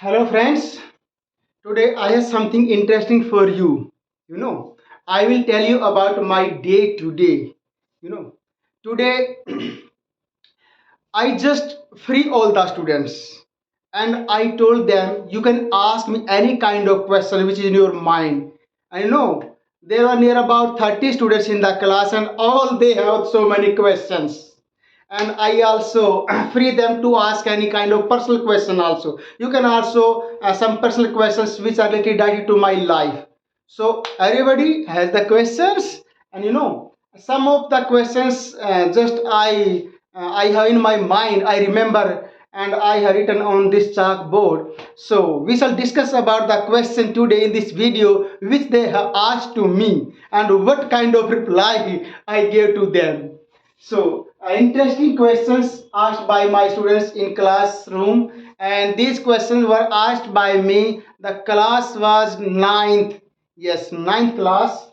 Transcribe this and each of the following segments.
Hello, friends. Today I have something interesting for you. I will tell you about my day today. You know, Today I just free all the students and I told them you can ask me any kind of question which is in your mind. I know there are near about 30 students in the class and all they have so many questions. And I also free them to ask any kind of personal question also. You can also some personal questions which are related to my life. So everybody has the questions, and some of the questions just I have in my mind. I remember and I have written on this chalkboard. So we shall discuss about the question today in this video, which they have asked to me and what kind of reply I gave to them. So, interesting questions asked by my students in classroom, and these questions were asked by me. The class was ninth, yes, ninth class.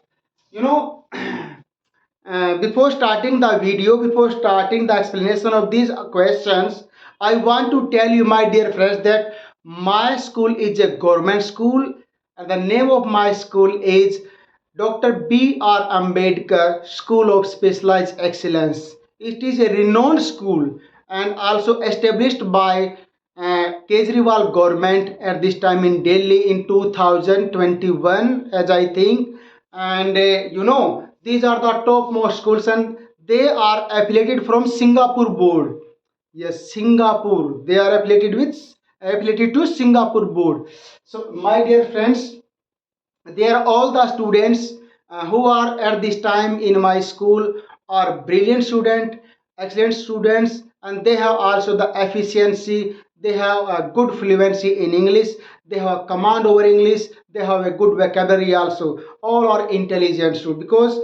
You know, before starting the video, before starting the explanation of these questions, I want to tell you, my dear friends, that my school is a government school, and the name of my school is Dr. B.R. Ambedkar School of Specialized Excellence. It is a renowned school and also established by Kejriwal government at this time in Delhi in 2021, as I think. And these are the topmost schools, and they are affiliated from Singapore board. Yes, Singapore. They are affiliated to Singapore board. So, my dear friends, they are all the students who are at this time in my school are brilliant student, excellent students, and they have also the efficiency. They have a good fluency in English. They have command over English. They have a good vocabulary also. All are intelligent students because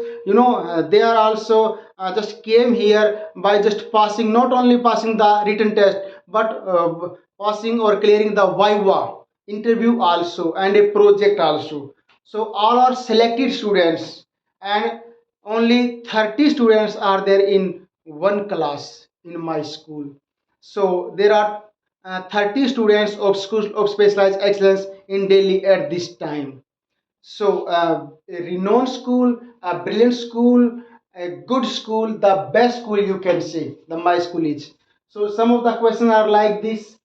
they are also just came here by just passing, not only passing the written test, but passing or clearing the viva interview also and a project also. So all are selected students, and only 30 students are there in one class in my school. So there are 30 students of school of specialized excellence in Delhi at this time. So, a renowned school, a brilliant school, a good school, the best school you can say, the my school is. So, some of the questions are like this: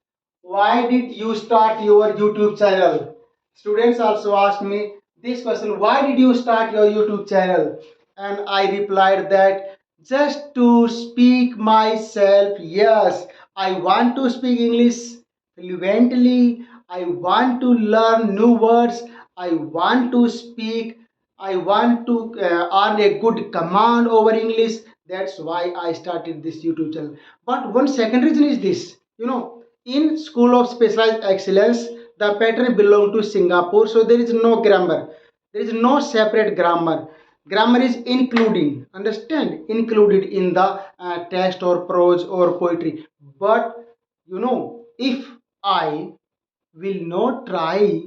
why did you start your YouTube channel? Students also asked me this question: why did you start your YouTube channel? And I replied that just to speak myself. Yes, I want to speak English fluently. I want to learn new words. I want to speak. I want to earn a good command over English. That's why I started this YouTube channel. But one second reason is this. In School of Specialized Excellence, the pattern belong to Singapore, so there is no grammar. There is no separate grammar. Grammar is including, understand, included in the text or prose or poetry. But if I will not try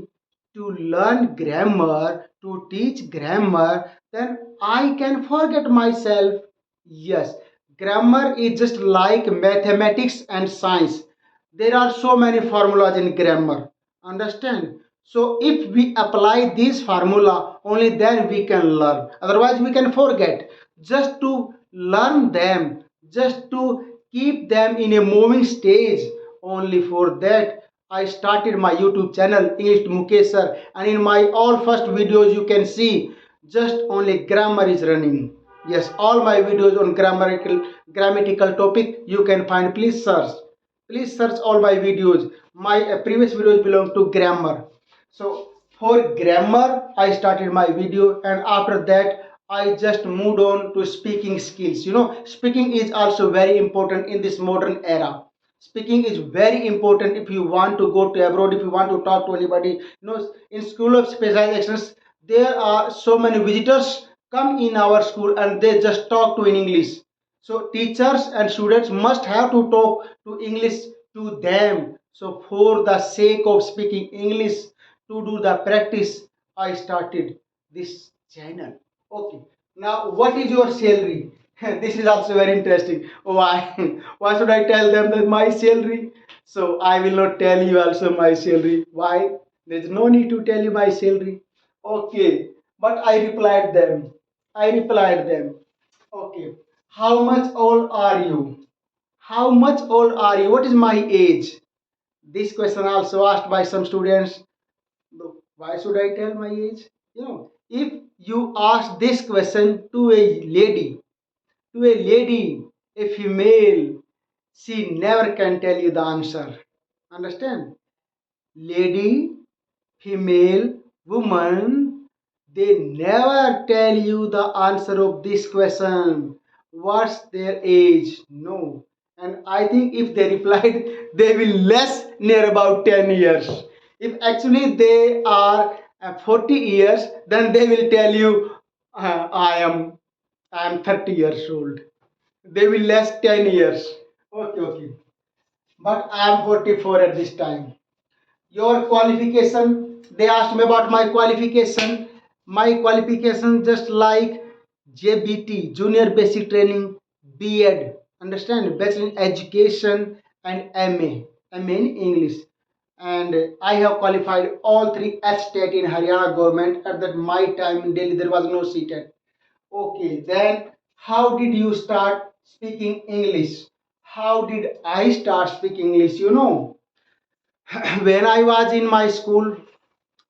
to learn grammar, to teach grammar, then I can forget myself. Yes, grammar is just like mathematics and science. There are so many formulas in grammar. Understand? So if we apply this formula, only then we can learn. Otherwise, we can forget. Just to learn them, just to keep them in a moving stage. Only for that, I started my YouTube channel, English to Mukesh sir, and in my all first videos, you can see just only grammar is running. Yes, all my videos on grammatical topic you can find. Please search all my videos. My previous videos belong to grammar. So for grammar, I started my video, and after that, I just moved on to speaking skills. Speaking is also very important in this modern era. Speaking is very important if you want to go to abroad, if you want to talk to anybody. In School of Specializations, there are so many visitors come in our school and they just talk to in English. So teachers and students must have to talk to English to them. So for the sake of speaking English, to do the practice, I started this channel. Okay. Now, what is your salary? This is also very interesting. Why? Why should I tell them that my salary? So I will not tell you also my salary. Why? There's no need to tell you my salary. Okay. But I replied them. I replied them. Okay. How much old are you? How much old are you? What is my age? This question also asked by some students. Why should I tell my age? If you ask this question to a lady, a female, she never can tell you the answer. Understand? Lady, female, woman, they never tell you the answer of this question. What's their age? No. And I think if they replied, they will less near about 10 years. If actually they are 40 years, then they will tell you, I am 30 years old. They will less 10 years. Okay, okay. But I am 44 at this time. Your qualification, they asked me about my qualification. My qualification just like JBT, Junior Basic Training, B.Ed, understand, Bachelor in Education, and MA in English. And I have qualified all three at state in Haryana government. At that my time in Delhi there was no CTET. Okay, then how did you start speaking English? How did I start speaking English? When I was in my school,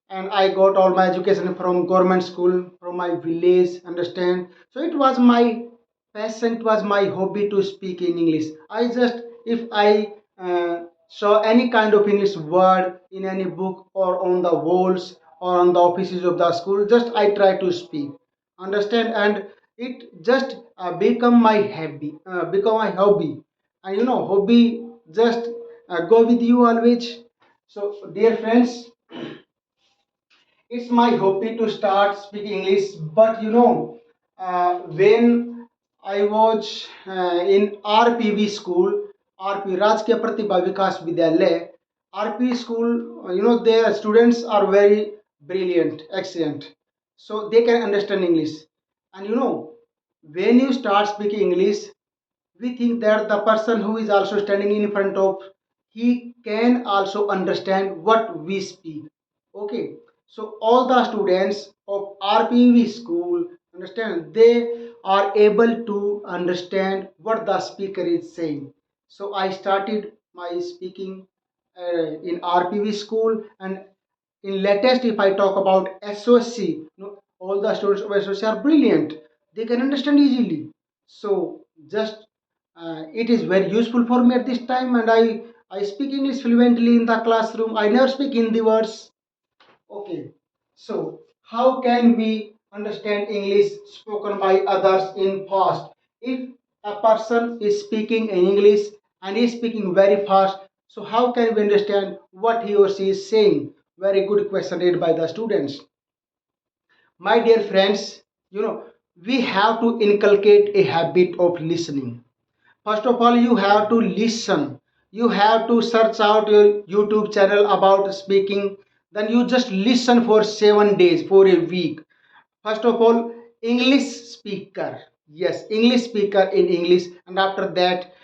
and I got all my education from government school, from my village, understand. So it was my passion, it was my hobby to speak in English. I just, if I saw any kind of English word in any book or on the walls or on the offices of the school, just I try to speak, understand, and it just become my hobby, and hobby just go with you always. So, dear friends, it's my hobby to start speaking English. But when I was in RPV school, RP Rajkiya Pratibha Vikas Vidyalaya, RP school, their students are very brilliant, excellent, so they can understand English. And when you start speaking English, we think that the person who is also standing in front of, he can also understand what we speak. Okay, so all the students of RPV school, understand, they are able to understand what the speaker is saying. So I started my speaking in RPV school. And in latest, if I talk about SOC, all the students of SOC are brilliant, they can understand easily. So just it is very useful for me at this time, and I speak English fluently in the classroom. I never speak Hindi words. Okay, so how can we understand English spoken by others in fast? If a person is speaking in English and is speaking very fast, so how can we understand what he or she is saying? Very good question raised by the students. My dear friends, we have to inculcate a habit of listening. First of all, you have to listen. You have to search out your YouTube channel about speaking. Then you just listen for 7 days, for a week. First of all, English speaker. Yes, English speaker in English. And after that,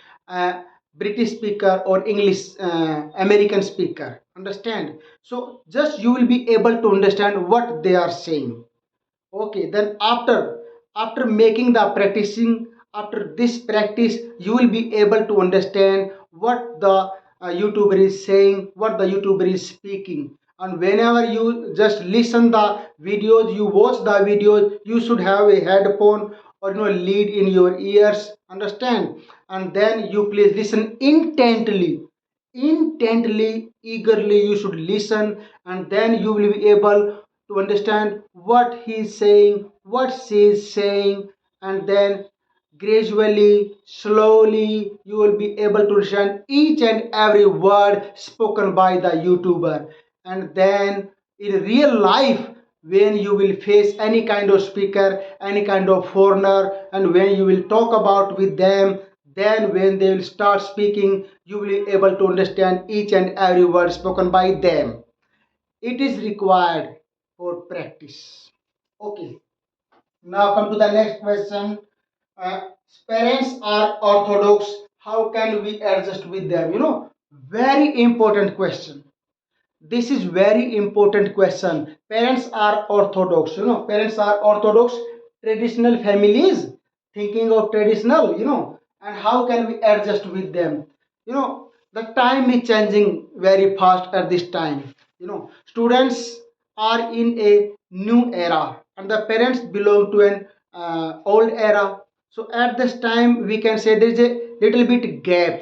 British speaker or English American speaker. Understand? So just you will be able to understand what they are saying. Okay, then after making the practicing, after this practice, you will be able to understand what the YouTuber is saying, what the YouTuber is speaking. And whenever you just listen the videos, you watch the videos, you should have a headphone or lead in your ears, understand? And then you please listen intently, eagerly you should listen. And then you will be able to understand what he is saying, what she is saying. And then gradually, slowly, you will be able to understand each and every word spoken by the YouTuber. And then in real life, when you will face any kind of speaker, any kind of foreigner, and when you will talk about with them, then when they will start speaking, you will be able to understand each and every word spoken by them. It is required for practice. Okay, now come to the next question. uh, Parents are Orthodox, how can we adjust with them? Very important question. This is very important question. Parents are orthodox, parents are orthodox, traditional families, thinking of traditional, and how can we adjust with them? The time is changing very fast at this time. Students are in a new era, and the parents belong to an old era. So at this time, we can say there is a little bit gap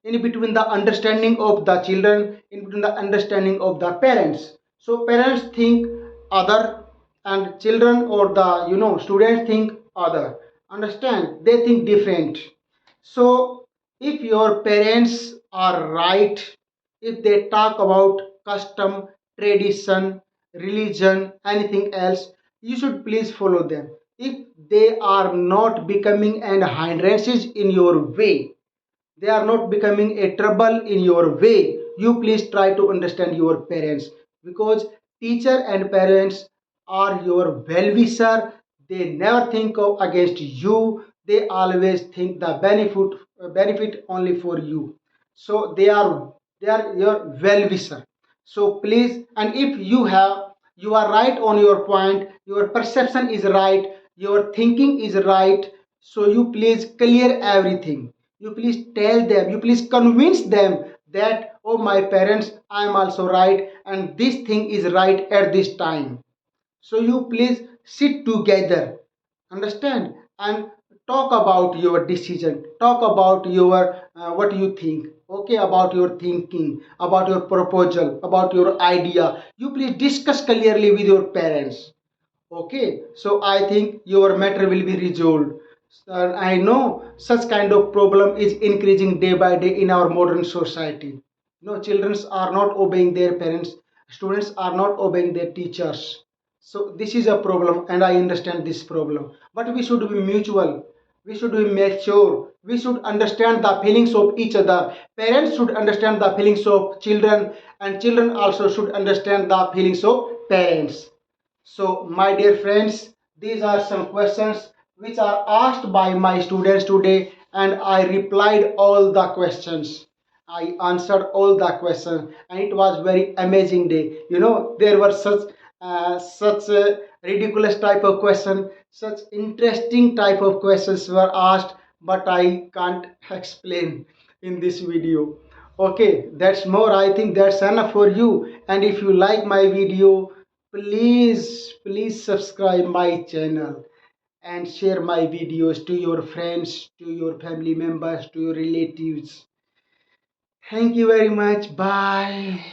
in between the understanding of the children, in between the understanding of the parents. So parents think other, and children or the students think other. Understand, they think different. So if your parents are right, if they talk about custom, tradition, religion, anything else, you should please follow them. If they are not becoming an hindrances in your way, they are not becoming a trouble in your way, you please try to understand your parents, because teacher and parents are your well-wisher. They never think of against you, they always think the benefit only for you. So they are your well-wisher. So please, and if you are right on your point, your perception is right, your thinking is right, so you please clear everything. You please tell them, you please convince them that, oh, my parents, I am also right, and this thing is right at this time. So you please sit together, understand, and talk about your decision, talk about your what you think, okay, about your thinking, about your proposal, about your idea. You please discuss clearly with your parents. Okay, so I think your matter will be resolved. I know such kind of problem is increasing day by day in our modern society. No, children are not obeying their parents, students are not obeying their teachers. So this is a problem, and I understand this problem. But we should be mutual. We should be mature. We should understand the feelings of each other. Parents should understand the feelings of children, and children also should understand the feelings of parents. So, my dear friends, these are some questions which are asked by my students today, and I replied all the questions. I answered all the questions, and it was very amazing day. There were such ridiculous type of question, such interesting type of questions were asked, but I can't explain in this video. Okay, that's more. I think that's enough for you. And if you like my video, please subscribe my channel and share my videos to your friends, to your family members, to your relatives. Thank you very much. Bye.